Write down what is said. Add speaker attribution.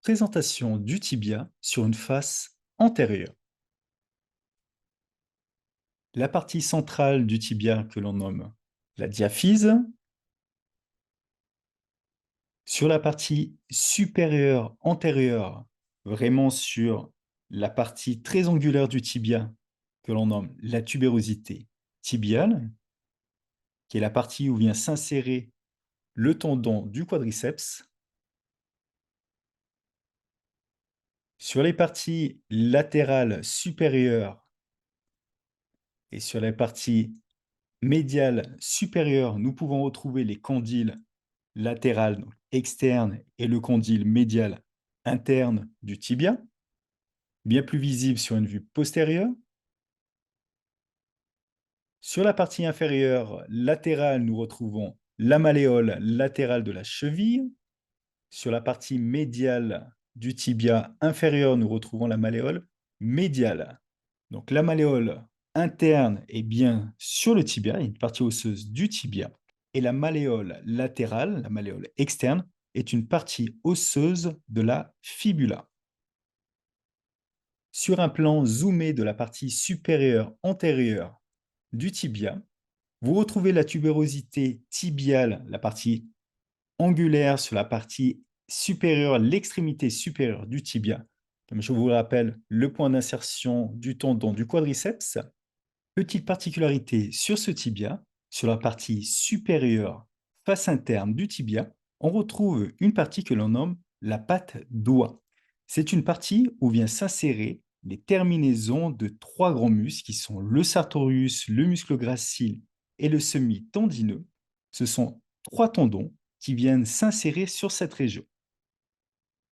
Speaker 1: Présentation du tibia sur une face antérieure. La partie centrale du tibia que l'on nomme la diaphyse. Sur la partie supérieure antérieure, vraiment sur la partie très angulaire du tibia que l'on nomme la tubérosité tibiale, qui est la partie où vient s'insérer le tendon du quadriceps. Sur les parties latérales supérieures et sur les parties médiale supérieure, nous pouvons retrouver les condyles latérales donc externes et le condyle médial interne du tibia, bien plus visible sur une vue postérieure. Sur la partie inférieure latérale, nous retrouvons la malléole latérale de la cheville. Sur la partie médiale du tibia inférieur, nous retrouvons la malléole médiale. Donc la malléole interne est bien sur le tibia, une partie osseuse du tibia, et la malléole latérale, la malléole externe, est une partie osseuse de la fibula. Sur un plan zoomé de la partie supérieure antérieure du tibia, vous retrouvez la tubérosité tibiale, la partie angulaire sur la partie supérieure, l'extrémité supérieure du tibia. Comme je vous le rappelle, le point d'insertion du tendon du quadriceps. Petite particularité sur ce tibia, sur la partie supérieure, face interne du tibia, on retrouve une partie que l'on nomme la patte doigt. C'est une partie où vient s'insérer les terminaisons de trois grands muscles qui sont le sartorius, le muscle gracile et le semi-tendineux. Ce sont trois tendons qui viennent s'insérer sur cette région.